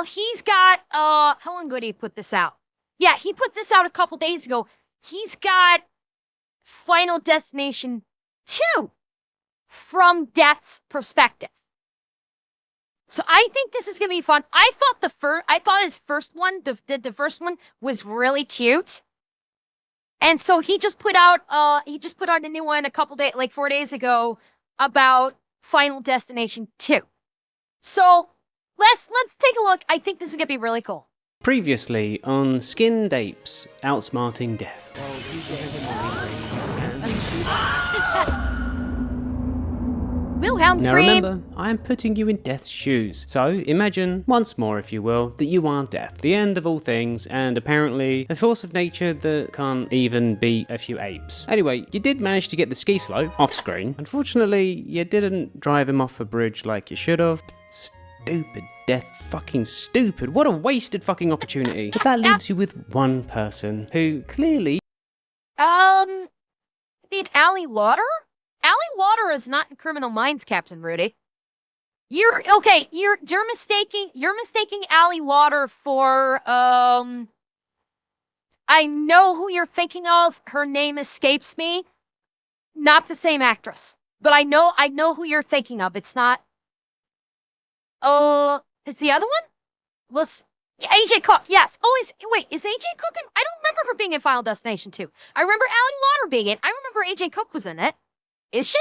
Well, he's got, how long ago did he put this out? Yeah, he put this out a couple days ago. He's got Final Destination 2 from Death's perspective. So I think this is gonna be fun. I thought his first one, the first one was really cute. And so he just put out a new one a couple days, like 4 days ago, about Final Destination 2. So let's take a look. I think this is gonna be really cool. Previously on Skinned Apes, Outsmarting Death. Wilhelm Now scream. remember, I am putting you in Death's shoes. So imagine, once more if you will, that you are Death, the end of all things, and apparently a force of nature that can't even beat a few apes. Anyway, you did manage to get the ski slope off screen. Unfortunately, you didn't drive him off a bridge like you should have. Stupid Death, fucking stupid. What a wasted fucking opportunity. But that leaves you with one person who clearly... Did Allie Lauder? Allie Lauder is not in Criminal Minds, Captain Rudy. You're mistaking Allie Lauder for, I know who you're thinking of. Her name escapes me. Not the same actress. But I know who you're thinking of. It's not... is the other one? Was AJ Cook? Yes. Oh, is AJ Cook in? I don't remember her being in Final Destination 2. I remember Allie Lauder being in. I remember AJ Cook was in it. Is she?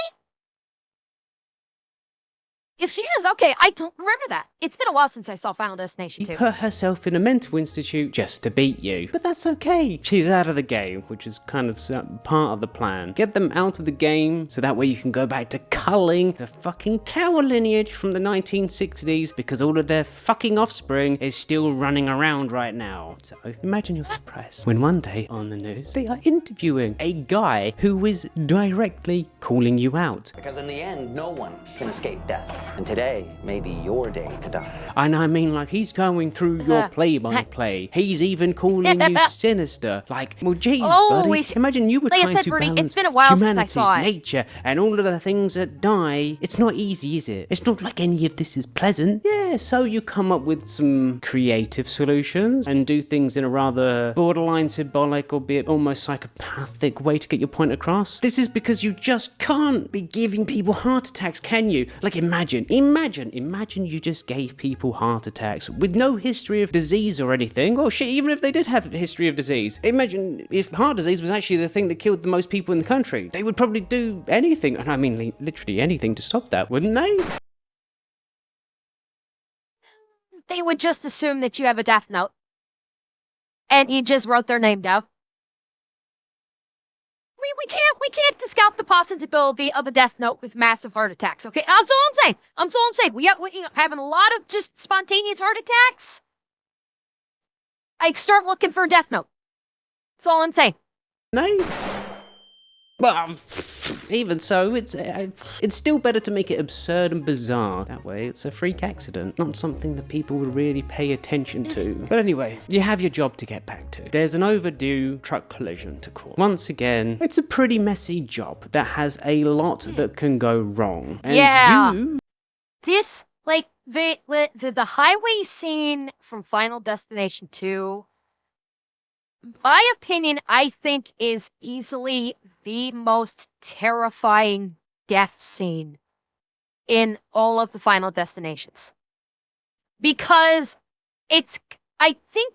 If she is, okay, I don't remember that. It's been a while since I saw Final Destination 2. She put herself in a mental institute just to beat you. But that's okay. She's out of the game, which is kind of part of the plan. Get them out of the game, so that way you can go back to culling the fucking tower lineage from the 1960s, because all of their fucking offspring is still running around right now. So imagine your surprise when one day on the news, they are interviewing a guy who is directly calling you out. Because in the end, no one can escape death. And today may be your day to die. And I mean, like, he's going through your play-by-play. He's even calling you sinister. Like, well, geez, buddy. Imagine you were like trying I said, to Rudy, balance it's been a while humanity, since I saw it. nature, and all of the things that die. It's not easy, is it? It's not like any of this is pleasant. Yeah, so you come up with some creative solutions and do things in a rather borderline symbolic, albeit almost psychopathic way to get your point across. This is because you just can't be giving people heart attacks, can you? Like, imagine you just gave people heart attacks with no history of disease or anything. Well, shit, even if they did have a history of disease. Imagine if heart disease was actually the thing that killed the most people in the country. They would probably do anything, and I mean literally anything to stop that, wouldn't they? They would just assume that you have a death note. And you just wrote their name down. We can't discount the possibility of a death note with massive heart attacks, okay? That's all I'm saying. We having a lot of just spontaneous heart attacks. I start looking for a death note. That's all I'm saying. No. Well, even so, it's still better to make it absurd and bizarre. That way, it's a freak accident, not something that people would really pay attention to. But anyway, you have your job to get back to. There's an overdue truck collision to call. Once again, it's a pretty messy job that has a lot that can go wrong. And yeah. This, like, the highway scene from Final Destination 2, my opinion, I think, is easily the most terrifying death scene in all of the Final Destinations. Because I think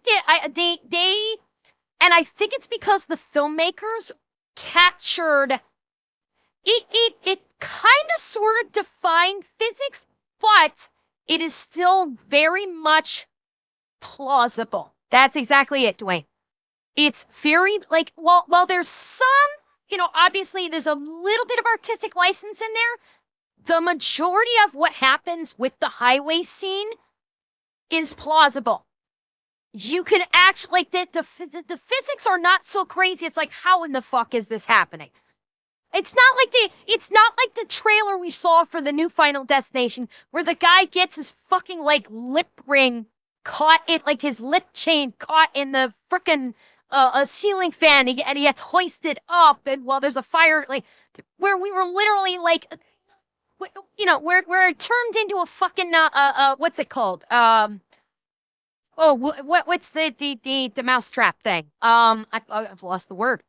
it's because the filmmakers captured it kind of sort of defined physics, but it is still very much plausible. That's exactly it, Dwayne. It's very, like, while there's some, obviously there's a little bit of artistic license in there, the majority of what happens with the highway scene is plausible. You can actually, like, the physics are not so crazy. It's like, how in the fuck is this happening? It's not like the trailer we saw for the new Final Destination, where the guy gets his fucking, like, lip ring caught in, like, his lip chain caught in the frickin' a ceiling fan, and he gets hoisted up, and while there's a fire, like, where we were literally, like, where it turned into a fucking, what's it called? Oh, what's the mousetrap thing? I've lost the word.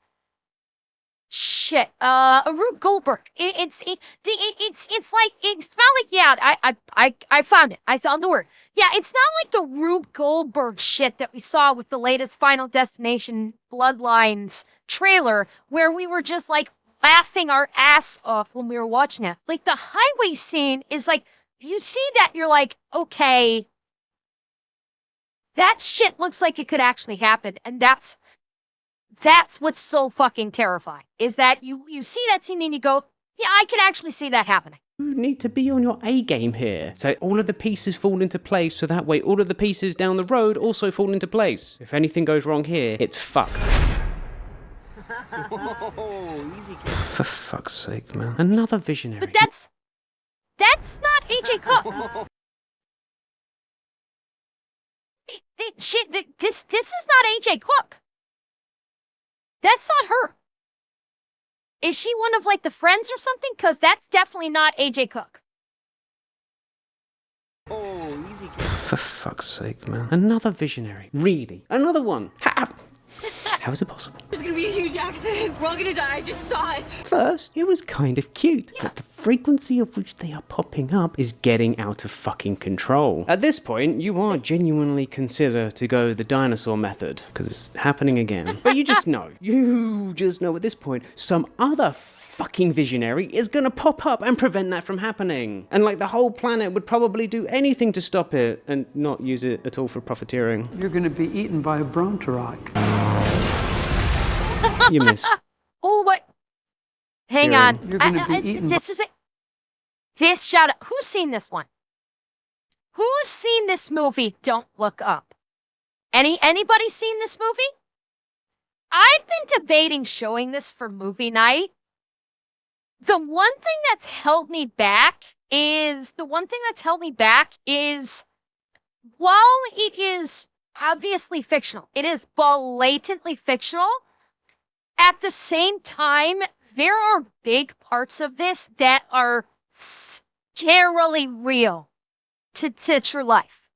Shit. A Rube Goldberg. It's like it's not like yeah. I found it. I found the word. Yeah, it's not like the Rube Goldberg shit that we saw with the latest Final Destination Bloodlines trailer, where we were just like laughing our ass off when we were watching it. Like the highway scene is like you see that you're like okay, that shit looks like it could actually happen, and that's what's so fucking terrifying, is that you see that scene and you go, yeah, I could actually see that happening. You need to be on your A game here. So all of the pieces fall into place, so that way all of the pieces down the road also fall into place. If anything goes wrong here, it's fucked. Whoa, easy kid. For fuck's sake, man. Another visionary. But that's not AJ Cook. This is not AJ Cook. That's not her. Is she one of like the friends or something? Because that's definitely not AJ Cook. Oh, easy kid. For fuck's sake, man. Another visionary. Really? Another one? How is it possible? There's gonna be a huge accident. We're all gonna die. I just saw it. First, it was kind of cute, but the frequency of which they are popping up is getting out of fucking control. At this point, you are genuinely consider to go the dinosaur method, because it's happening again. But you just know at this point, some other fucking visionary is gonna pop up and prevent that from happening. And like the whole planet would probably do anything to stop it and not use it at all for profiteering. You're going to be eaten by a brontorok. You missed. Oh, what? Hang You're on. You're gonna be eaten This is it. This shout out. Who's seen this one? Who's seen this movie? Don't Look Up. Anybody seen this movie? I've been debating showing this for movie night. The one thing that's held me back is while it is obviously fictional, it is blatantly fictional. At the same time, there are big parts of this that are scarily real to true life.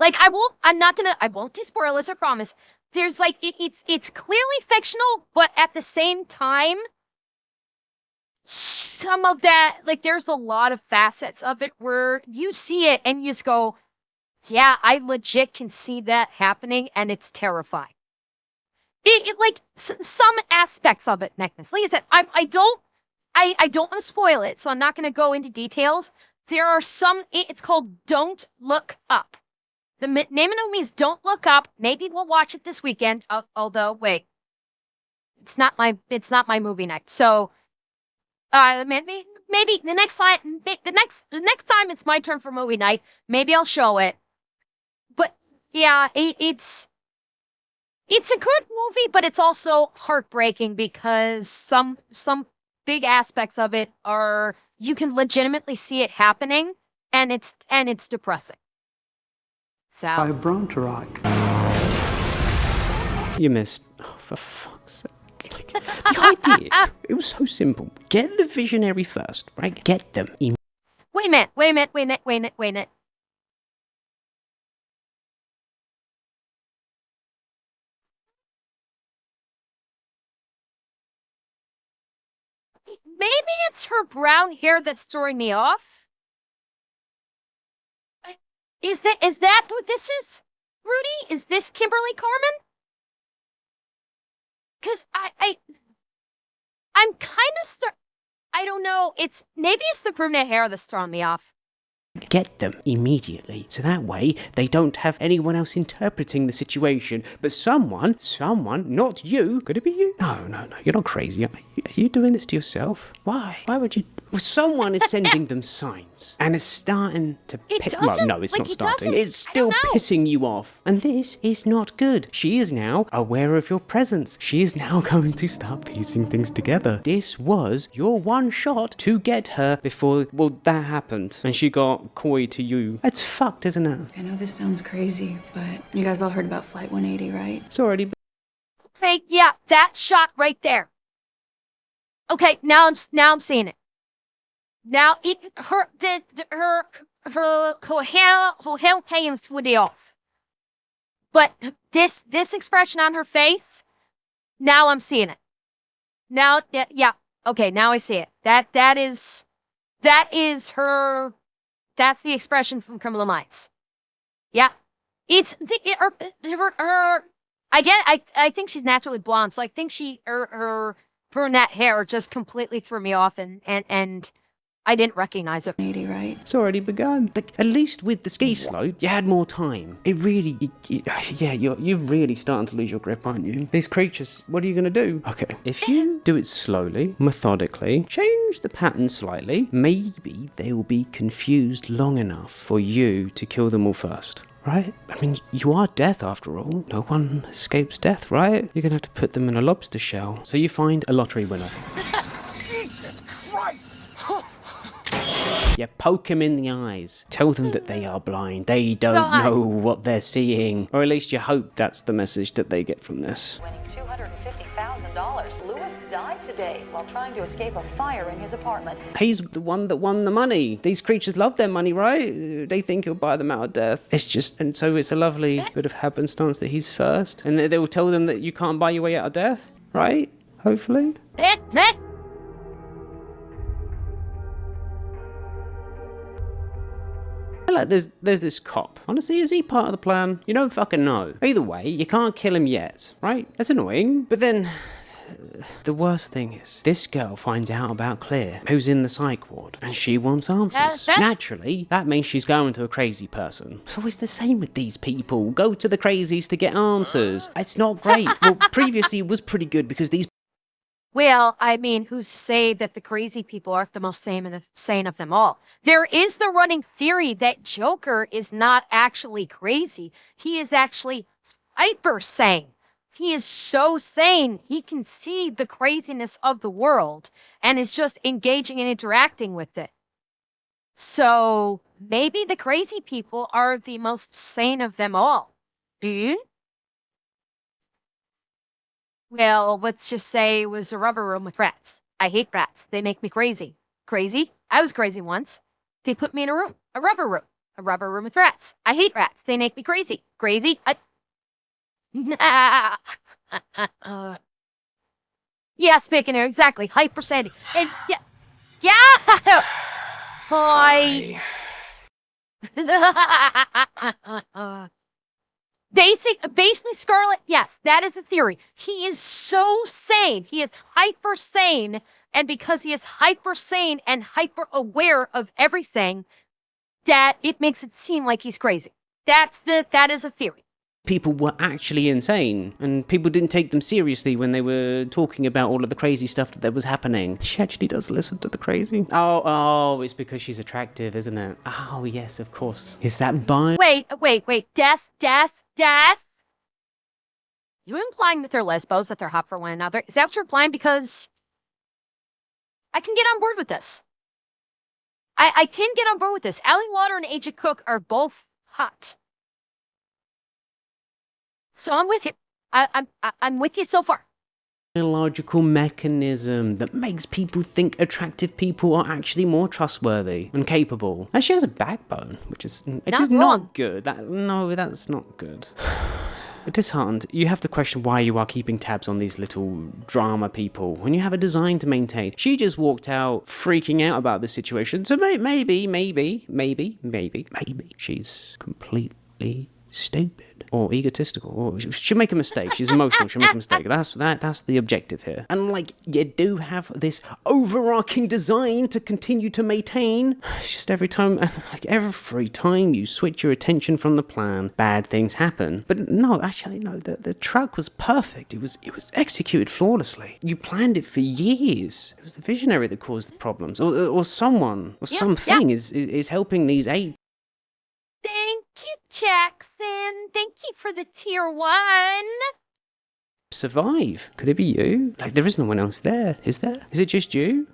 Like I won't do spoilers, I promise. There's like it's clearly fictional, but at the same time, some of that, like there's a lot of facets of it where you see it and you just go, yeah, I legit can see that happening, and it's terrifying. It like some aspects of it, Necklace. Like I said, I don't want to spoil it, so I'm not going to go into details. There are some. It's called Don't Look Up. The name of the movie is Don't Look Up. Maybe we'll watch it this weekend. Although, wait, it's not my movie night. So, maybe the next time it's my turn for movie night, maybe I'll show it. But yeah, it's a good movie, but it's also heartbreaking because some big aspects of it are you can legitimately see it happening, and it's depressing. So by a brontorok. You missed. Oh, for fuck's sake. Like, the idea, it was so simple. Get the visionary first, right? Get them. wait a minute. Maybe it's her brown hair that's throwing me off. Is that what this is, Rudy? Is this Kimberly Carmen? Because I'm kind of I don't know. Maybe it's the brunette hair that's throwing me off. Get them immediately, so that way they don't have anyone else interpreting the situation, but someone, not you. Could it be you? No, you're not crazy. Are you doing this to yourself? Why would you? Well, someone is sending them signs, and it's starting to piss. Well, no, it's not starting. It's still pissing you off, and this is not good. She is now aware of your presence. She is now going to start piecing things together. This was your one shot to get her before, well, that happened, and she got coy to you. It's fucked, isn't it? I know this sounds crazy, but you guys all heard about Flight 180, right? It's already. Okay, yeah, that shot right there. Okay, now I'm seeing it. Now her hair hangs with the off. But this expression on her face, now I'm seeing it. Now, yeah, okay, now I see it. That is her. That's the expression from Criminal Minds. Yeah, it's her. I think she's naturally blonde, so I think her brunette hair just completely threw me off, and I didn't recognize it. 80, right? It's already begun. Like, at least with the ski slope, you had more time. It really, yeah, you're really starting to lose your grip, aren't you? These creatures, what are you gonna do? Okay, if you do it slowly, methodically, change the pattern slightly, maybe they will be confused long enough for you to kill them all first. Right? I mean, you are death after all. No one escapes death, right? You're gonna have to put them in a lobster shell. So you find a lottery winner. Jesus Christ! Yeah, poke them in the eyes. Tell them that they are blind. They don't know what they're seeing. Or at least you hope that's the message that they get from this. Winning $250,000. Lewis died today while trying to escape a fire in his apartment. He's the one that won the money. These creatures love their money, right? They think he'll buy them out of death. It's just, and so it's a lovely bit of happenstance that he's first. And they will tell them that you can't buy your way out of death, right? Hopefully. Like, there's this cop. Honestly, is he part of the plan? You don't fucking know. Either way, you can't kill him yet, right? That's annoying. But then, the worst thing is, this girl finds out about Claire, who's in the psych ward, and she wants answers. Naturally, that means she's going to a crazy person. It's always the same with these people. Go to the crazies to get answers. It's not great. Well, previously it was pretty good because these... Well, I mean, who's to say that the crazy people aren't the most sane of them all? There is the running theory that Joker is not actually crazy. He is actually hyper sane. He is so sane, he can see the craziness of the world and is just engaging and interacting with it. So maybe the crazy people are the most sane of them all. Well, let's just say it was a rubber room with rats. I hate rats. They make me crazy. Crazy? I was crazy once. They put me in a room. A rubber room with rats. I hate rats. They make me crazy. Crazy? Yeah, speaking of, exactly. Hyper Sandy. And yeah! Sorry. Basically, Scarlet, yes, that is a theory. He is so sane. He is hyper sane. And because he is hyper sane and hyper aware of everything, that it makes it seem like he's crazy. That is a theory. People were actually insane, and people didn't take them seriously when they were talking about all of the crazy stuff that was happening. She actually does listen to the crazy. Oh, it's because she's attractive, isn't it? Oh, yes, of course. Is that bi? Wait. Death? You implying that they're lesbos, that they're hot for one another? Is that what you're implying? Because I can get on board with this. I can get on board with this. Allie Water and Agent Cook are both hot. So I'm with you. I'm with you so far. A logical mechanism that makes people think attractive people are actually more trustworthy and capable. And she has a backbone, which is not good. That's not good. Disheartened, you have to question why you are keeping tabs on these little drama people when you have a design to maintain. She just walked out freaking out about the situation, so maybe she's completely stupid or egotistical, or she'll make a mistake. She's emotional, she'll make a mistake. That's the objective here. And like, you do have this overarching design to continue to maintain. It's just every time you switch your attention from the plan, bad things happen. But no, actually no, the truck was perfect. It was executed flawlessly. You planned it for years. It was the visionary that caused the problems, or someone or something is helping these eight. Thank you, Jackson. Thank you for the tier 1. Survive. Could it be you? Like, there is no one else there, is there? Is it just you?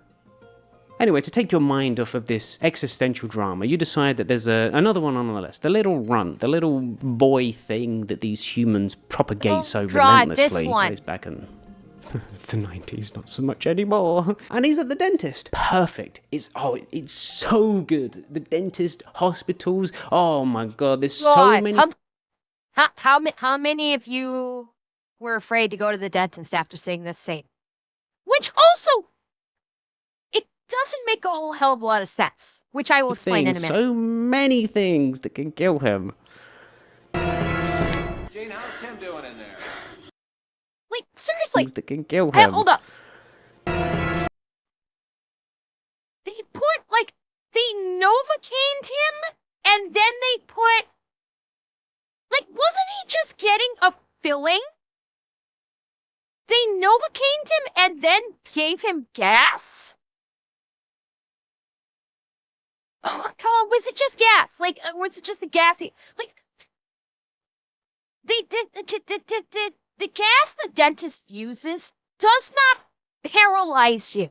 Anyway, to take your mind off of this existential drama, you decide that there's another one on the list. The little runt, the little boy thing that these humans propagate so relentlessly. This one. He's back in the 90s, not so much anymore. And he's at the dentist. Perfect. It's so good. The dentist, hospitals. Oh my god, there's so many. How many of you were afraid to go to the dentist after seeing this scene? Which also, it doesn't make a whole hell of a lot of sense, which I will explain in a minute. So many things that can kill him. Jane, how's Tim doing in there? Like, seriously. Things that can kill Hey, him. hold up. They put, like, they Novocained him, and then they put, like, wasn't he just getting a filling? They Novocained him and then gave him gas? Oh, was it just gas? Like, was it just the gassy? Like, the gas the dentist uses does not paralyze you.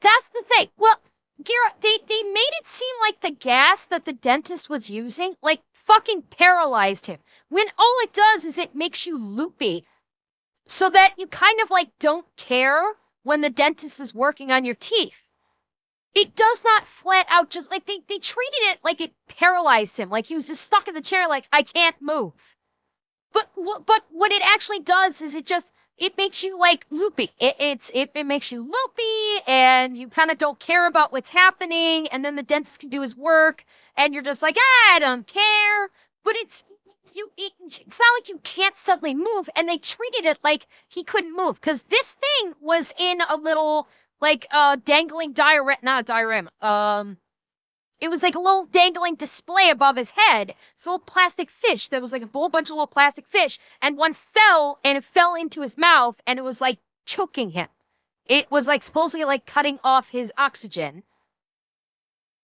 That's the thing. Well, Gara, they made it seem like the gas that the dentist was using, like, fucking paralyzed him. When all it does is it makes you loopy. So that you kind of, like, don't care when the dentist is working on your teeth. It does not flat out just, like, they treated it like it paralyzed him. Like he was just stuck in the chair like, I can't move. But what it actually does is it makes you, like, loopy. It makes you loopy, and you kind of don't care about what's happening, and then the dentist can do his work, and you're just like, I don't care. But it's not like you can't suddenly move, and they treated it like he couldn't move, because this thing was in a little, like, dangling not a diorama, it was like a little dangling display above his head. It's a little plastic fish. There was like a whole bunch of little plastic fish, and one fell, and it fell into his mouth, and it was like choking him. It was like supposedly like cutting off his oxygen.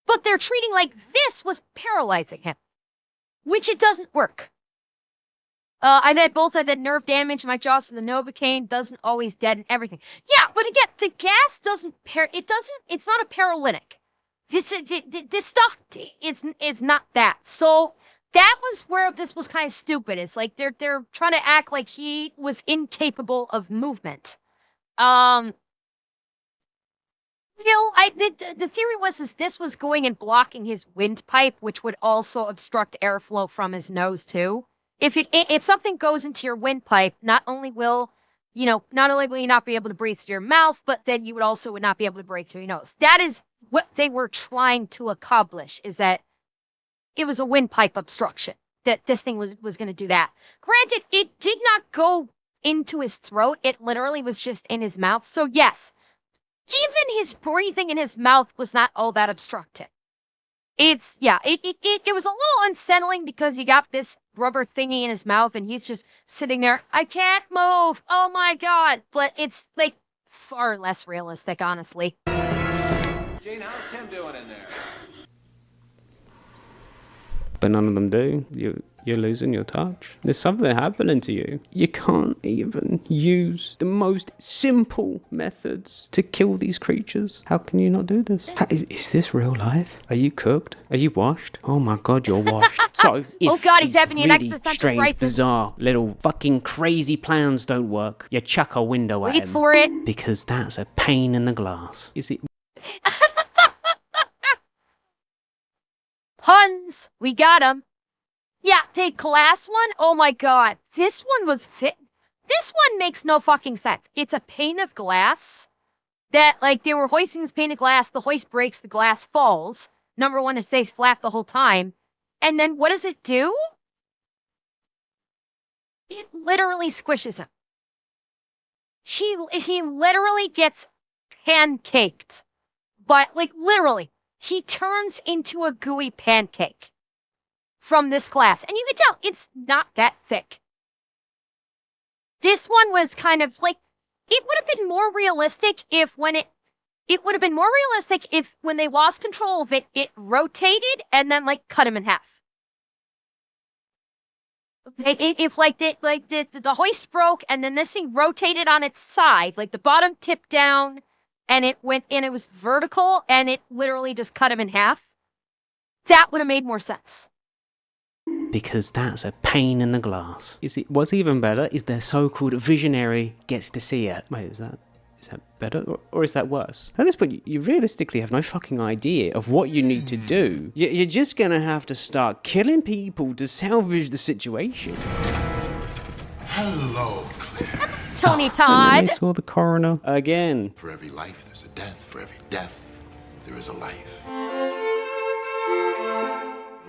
But they're treating like this was paralyzing him, which it doesn't work. I both had that nerve damage. My jaws and the Novocaine doesn't always deaden everything. Yeah, but again, the gas doesn't it's not a paralytic. This stuff is not that. So that was where this was kind of stupid. It's like they're trying to act like he was incapable of movement. The theory was this was going and blocking his windpipe, which would also obstruct airflow from his nose too. If something goes into your windpipe, not only will you not be able to breathe through your mouth, but then you would not be able to breathe through your nose. That is what they were trying to accomplish, is that it was a windpipe obstruction, that this thing was going to do that. Granted, it did not go into his throat. It literally was just in his mouth. So yes, even his breathing in his mouth was not all that obstructed. It was a little unsettling because you got this rubber thingy in his mouth and he's just sitting there. I can't move. Oh my God. But it's like far less realistic, honestly. Jane, how's Tim doing in there? But none of them do. You're losing your touch. There's something happening to you. You can't even use the most simple methods to kill these creatures. How can you not do this? Is this real life? Are you cooked? Are you washed? Oh my God, you're washed. So if oh God, he's having an really existential strange, crisis. bizarre, little fucking crazy plans don't work, you chuck a window at him. Wait for it. Because that's a pane in the glass. Is it? Puns! We got him. Yeah, the glass one, oh my God. This one was fit. This one makes no fucking sense. It's a pane of glass that, like, they were hoisting this pane of glass. The hoist breaks, the glass falls. Number one, it stays flat the whole time. And then what does it do? It literally squishes him. He literally gets pancaked. But, like, literally, he turns into a gooey pancake from this glass. And you can tell it's not that thick. This one was kind of like, it would have been more realistic if when they lost control of it, it rotated and then, like, cut him in half. If the hoist broke and then this thing rotated on its side, like the bottom tipped down and it was vertical and it literally just cut him in half, that would have made more sense. Because that's a pane in the glass. What's even better is their so-called visionary gets to see it. Wait, is Is that better or is that worse? At this point, you realistically have no fucking idea of what you need to do. You're just gonna have to start killing people to salvage the situation. Hello, Claire. Tony And Todd. then they saw the coroner again. For every life, there's a death. For every death, there is a life.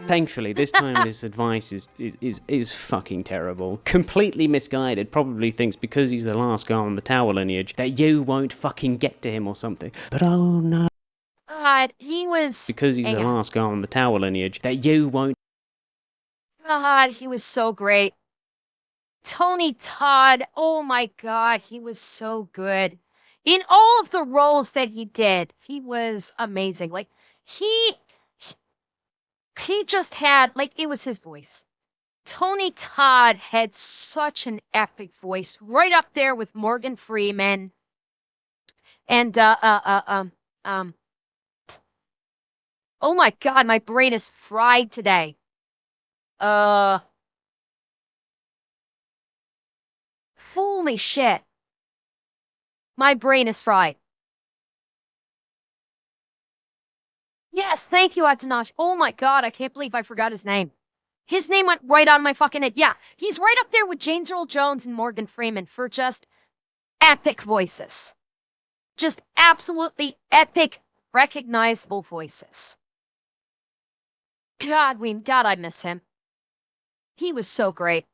Thankfully, this time this advice is fucking terrible. Completely misguided. Probably thinks because he's the last guy on the tower lineage that you won't fucking get to him or something. But oh no. God, he was... Because he's the last guy on the tower lineage that you won't... God, he was so great. Tony Todd, oh my God, he was so good. In all of the roles that he did, he was amazing. Like, he just had, like, it was his voice. Tony Todd had such an epic voice, right up there with Morgan Freeman. And, oh my God, my brain is fried today. Holy shit. My brain is fried. Yes, thank you, Atanash. Oh my God, I can't believe I forgot his name. His name went right on my fucking head. Yeah, he's right up there with James Earl Jones and Morgan Freeman for just epic voices. Just absolutely epic, recognizable voices. God, I miss him. He was so great.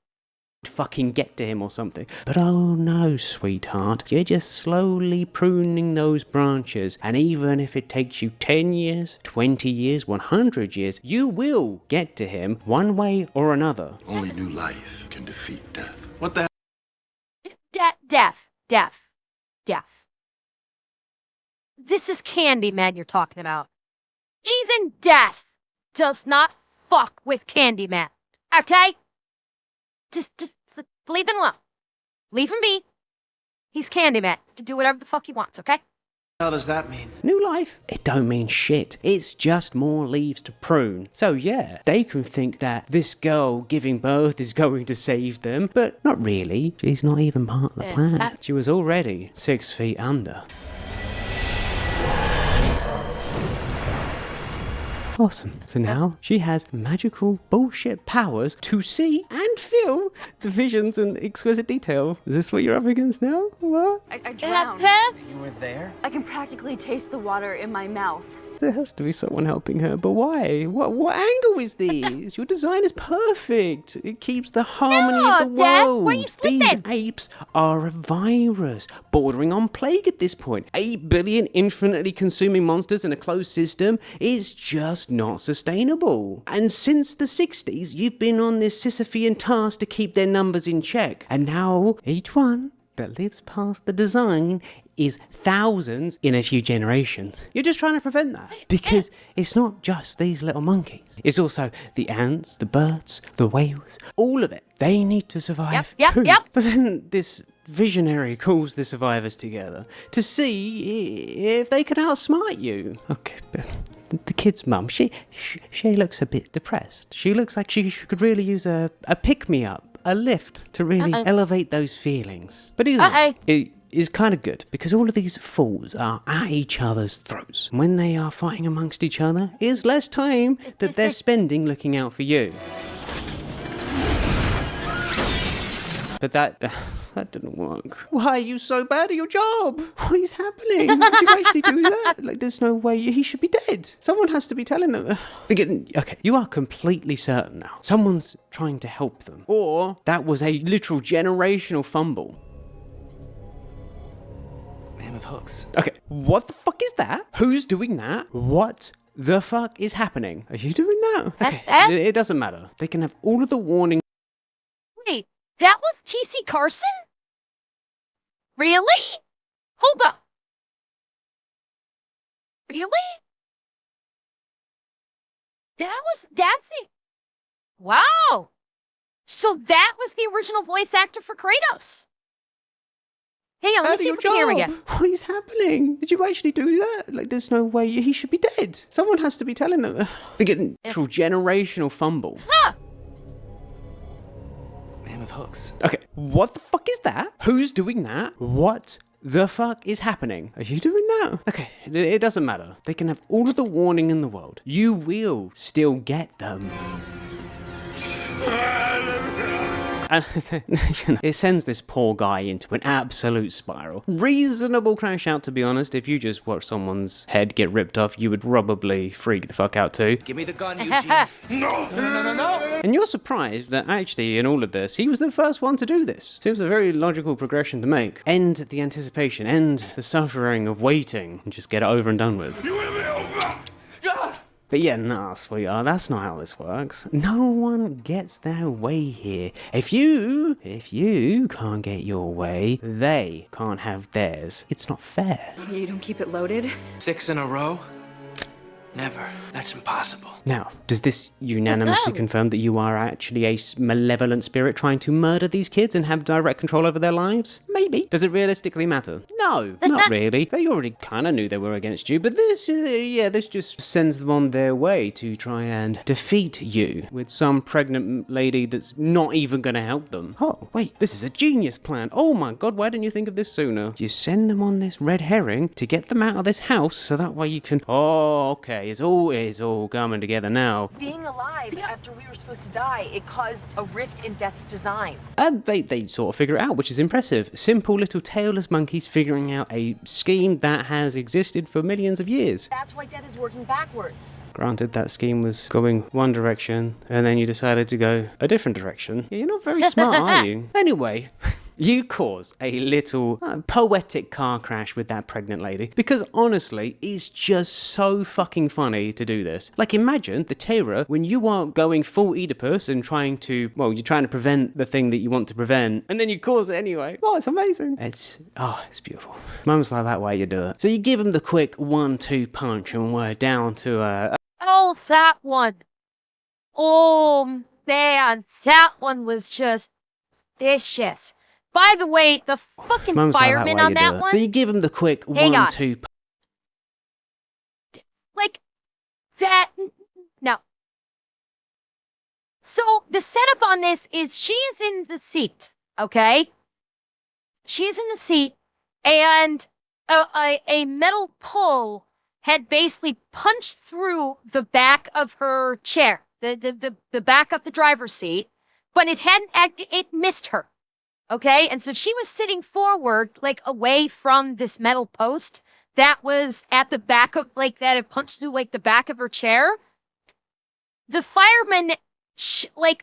Fucking get to him or something. But oh no, sweetheart, you're just slowly pruning those branches, and even if it takes you 10 years, 20 years, 100 years, you will get to him one way or another. Only new life can defeat death. What the Death. This is Candyman you're talking about. Even death does not fuck with Candyman. Okay? Just leave him alone. Leave him be. He's Candyman. He can do whatever the fuck he wants, okay? hell does that mean? New life? It don't mean shit. It's just more leaves to prune. So yeah, they can think that this girl giving birth is going to save them, but not really. She's not even part of the plan. She was already 6 feet under. Awesome. So now she has magical bullshit powers to see and feel the visions and exquisite detail. Is this what you're up against now? What? I drowned. You were there? I can practically taste the water in my mouth. There has to be someone helping her, but why? What angle is this? Your design is perfect. It keeps the harmony of the Dad, world. where you sleeping? These apes are a virus, bordering on plague at this point. 8 billion infinitely consuming monsters in a closed system is just not sustainable. And since the 60s, you've been on this Sisyphean task to keep their numbers in check. And now, each one that lives past the design is thousands in a few generations. You're just trying to prevent that. Because it's not just these little monkeys. It's also the ants, the birds, the whales, all of it. They need to survive too. Yep. But then this visionary calls the survivors together to see if they can outsmart you. Okay, but the kid's mum, she looks a bit depressed. She looks like she could really use a pick-me-up, a lift to really elevate those feelings. But either way, it is kind of good because all of these fools are at each other's throats. When they are fighting amongst each other, it's less time that they're spending looking out for you. But that didn't work. Why are you so bad at your job? What is happening? Did you actually do that? Like, there's no way he should be dead. Someone has to be telling them. Okay, you are completely certain now. Someone's trying to help them. Or that was a literal generational fumble. Man with hooks. Okay, what the fuck is that? Who's doing that? What the fuck is happening? Are you doing that? Okay, it doesn't matter. They can have all of the warning. Wait, that was T.C. Carson? Really? Hold up. Really? That's the... Wow. So that was the original voice actor for Kratos. Hey, let me see if we can hear him again. What is happening? Did you actually do that? Like, there's no way he should be dead. Someone has to be telling them. We're getting literal generational fumble. Huh. Man with hooks. Okay, what the fuck is that? Who's doing that? What the fuck is happening? Are you doing that? Okay, it doesn't matter. They can have all of the warning in the world. You will still get them. And it sends this poor guy into an absolute spiral. Reasonable crash out, to be honest. If you just watch someone's head get ripped off, you would probably freak the fuck out too. Give me the gun, Eugene. No! And you're surprised that actually in all of this, he was the first one to do this. Seems a very logical progression to make. End the anticipation, end the suffering of waiting, and just get it over and done with. But yeah, nah, sweetheart, that's not how this works. No one gets their way here. If you can't get your way, they can't have theirs. It's not fair. You don't keep it loaded? 6 in a row? Never. That's impossible. Now, does this unanimously confirm that you are actually a malevolent spirit trying to murder these kids and have direct control over their lives? Maybe. Does it realistically matter? No, not really. They already kind of knew they were against you, but this just sends them on their way to try and defeat you with some pregnant lady that's not even going to help them. Oh, wait, this is a genius plan. Oh my god, why didn't you think of this sooner? You send them on this red herring to get them out of this house so that way you can... Oh, okay, it's all coming together now. Being alive after we were supposed to die, it caused a rift in Death's design. And they sort of figure it out, which is impressive. Simple little tailless monkeys figuring out a scheme that has existed for millions of years. That's why Death is working backwards. Granted, that scheme was going one direction, and then you decided to go a different direction. Yeah, you're not very smart, are you? Anyway... You cause a little poetic car crash with that pregnant lady because honestly, it's just so fucking funny to do this. Like imagine the terror when you are going full Oedipus and trying to, well, you're trying to prevent the thing that you want to prevent and then you cause it anyway. Oh, it's amazing. It's beautiful. Moments like that way you do it. So you give them the quick 1-2 punch and we're down to Oh, that one. Oh, man, that one was just vicious. By the way, the fucking fireman on that one... So you give him the quick 1-2... Like, that... No. So, the setup on this is she is in the seat, okay? She's in the seat, and a metal pole had basically punched through the back of her chair, the back of the driver's seat, but it missed her. Okay, and so she was sitting forward, like away from this metal post that was at the back of, like, that had punched through, like, the back of her chair. The fireman, fucking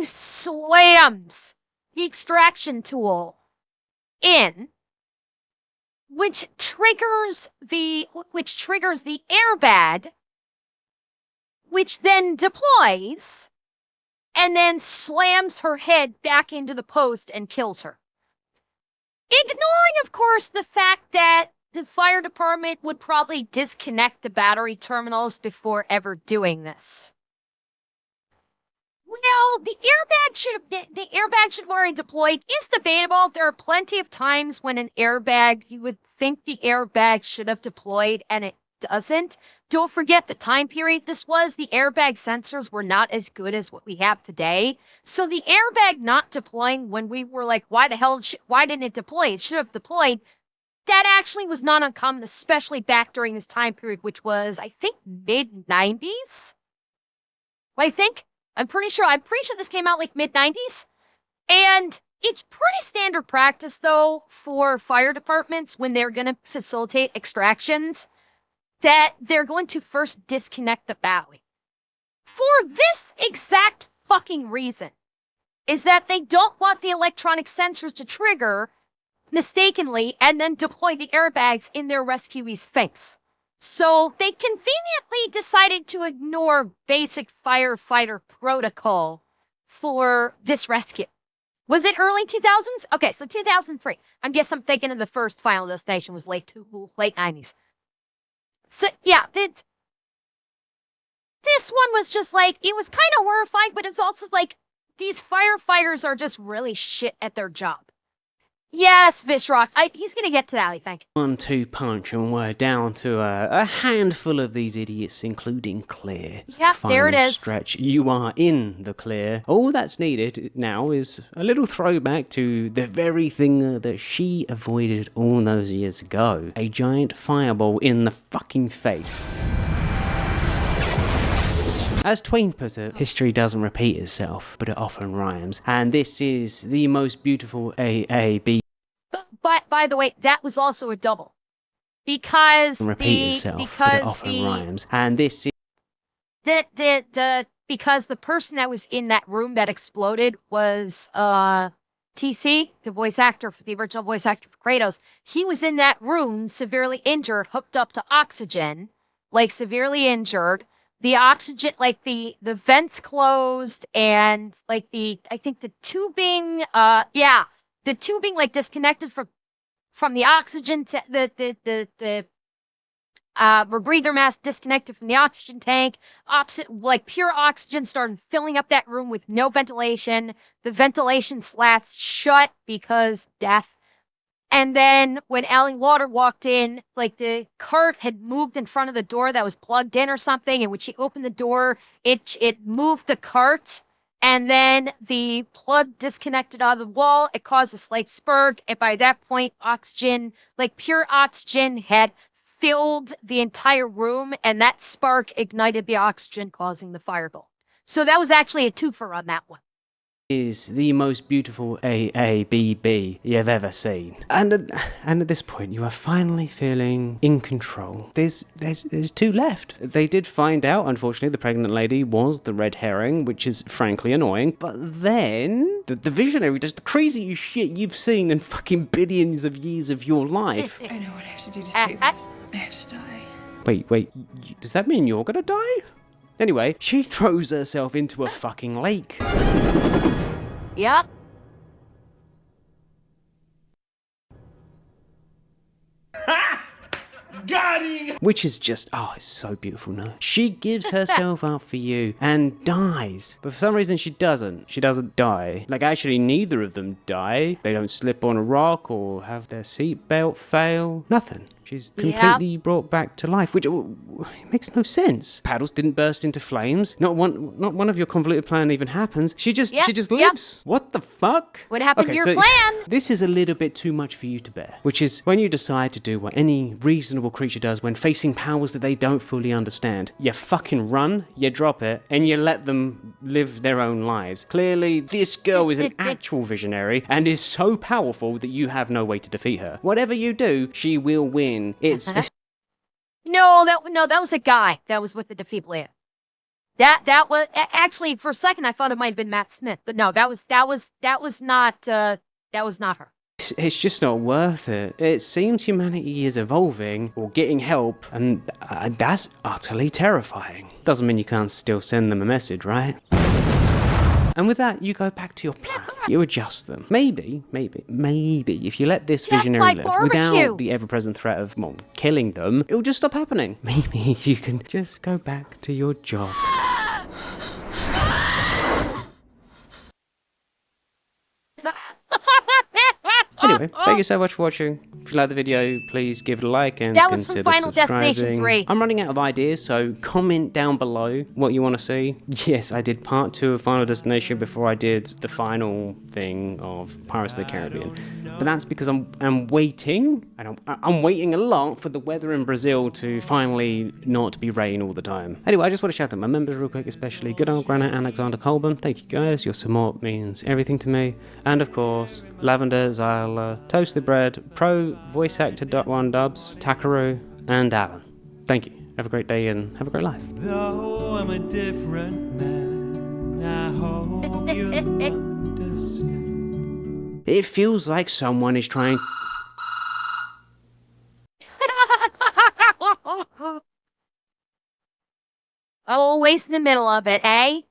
slams the extraction tool in, which triggers the airbag, which then deploys. And then slams her head back into the post and kills her. Ignoring, of course, the fact that the fire department would probably disconnect the battery terminals before ever doing this. Well, the airbag should have already deployed. Is debatable. There are plenty of times when an airbag, you would think the airbag should have deployed and it doesn't. Don't forget the time period this was. The airbag sensors were not as good as what we have today. So the airbag not deploying when we were like, why didn't it deploy? It should have deployed. That actually was not uncommon, especially back during this time period, which was, I think, mid-90s. I'm pretty sure this came out like mid-90s. And it's pretty standard practice, though, for fire departments when they're going to facilitate extractions, that they're going to first disconnect the battery. For this exact fucking reason, is that they don't want the electronic sensors to trigger mistakenly and then deploy the airbags in their rescuee's face. So they conveniently decided to ignore basic firefighter protocol for this rescue. Was it early 2000s? Okay, so 2003. I guess I'm thinking of the first Final Destination was late 90s. So, yeah, this one was just like, it was kind of horrifying, but it's also like, these firefighters are just really shit at their job. Yes, Vishrock. He's gonna get to that, I think. 1-2 punch, and we're down to a handful of these idiots, including Claire. It's the Yep, there it final is. stretch. You are in the clear. All that's needed now is a little throwback to the very thing that she avoided all those years ago. A giant fireball in the fucking face. As Twain put it, history doesn't repeat itself, but it often rhymes. And this is the most beautiful AAB. But by the way, that was also a double. Because Repeat itself, but it often rhymes. And this is because the person that was in that room that exploded was TC, the voice actor, the original voice actor for Kratos. He was in that room, severely injured, hooked up to oxygen, like severely injured. The oxygen, like the vents closed, and like I think the tubing, the tubing like disconnected from the oxygen, the rebreather mask disconnected from the oxygen tank. Like pure oxygen started filling up that room with no ventilation. The ventilation slats shut because death. And then when Allie Lauder walked in, like the cart had moved in front of the door that was plugged in or something. And when she opened the door, it moved the cart. And then the plug disconnected out of the wall. It caused a slight spark. And by that point, oxygen, like pure oxygen, had filled the entire room. And that spark ignited the oxygen, causing the fireball. So that was actually a twofer on that one. Is the most beautiful AABB you've ever seen. And at this point, you are finally feeling in control. There's two left. They did find out, unfortunately, the pregnant lady was the red herring, which is frankly annoying. But then, the visionary does the craziest shit you've seen in fucking billions of years of your life. I know what I have to do to save us. I have to die. Wait, does that mean you're gonna die? Anyway, she throws herself into a fucking lake. Yep. Got him! Which is just, it's so beautiful, no? She gives herself up for you and dies. But for some reason she doesn't. She doesn't die. Like, actually, neither of them die. They don't slip on a rock or have their seatbelt fail. Nothing. She's completely brought back to life, which makes no sense. Paddles didn't burst into flames. Not one of your convoluted plan even happens. She just lives. What the fuck? What happened to your plan? This is a little bit too much for you to bear, which is when you decide to do what any reasonable creature does when facing powers that they don't fully understand. You fucking run, you drop it, and you let them live their own lives. Clearly, this girl is an actual visionary and is so powerful that you have no way to defeat her. Whatever you do, she will win. It's No, that was a guy that was with the defibrillator. That was actually, for a second I thought it might have been Matt Smith, but no, that was not her. It's just not worth it. It seems humanity is evolving or getting help, and that's utterly terrifying. Doesn't mean you can't still send them a message, right? And with that, you go back to your plan. You adjust them. Maybe, if you let this visionary live without the ever-present threat of killing them, it'll just stop happening. Maybe you can just go back to your job. Anyway, thank you so much for watching. If you like the video, please give it a like and that was consider from Final Destination subscribing. 3. I'm running out of ideas, so comment down below what you want to see. Yes, I did part 2 of Final Destination before I did the final thing of Pirates of the Caribbean. But that's because I'm waiting, and I'm waiting a lot for the weather in Brazil to finally not be rain all the time. Anyway, I just want to shout out my members real quick, especially good old Granite Alexander Colburn. Thank you guys, your support means everything to me. And of course, Lavender, Zyla, Toasted Bread, Pro Voice Actor .1 Dubs, Takaru, and Alan. Thank you. Have a great day and have a great life. Though I'm a different man, I hope you understand. It feels like someone is trying... Always in the middle of it, eh?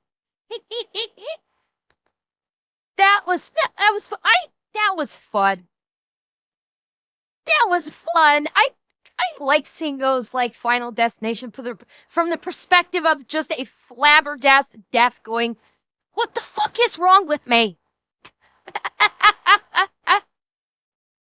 That was fun. That was fun. I like seeing those like Final Destination from the perspective of just a flabbergasted death going, what the fuck is wrong with me?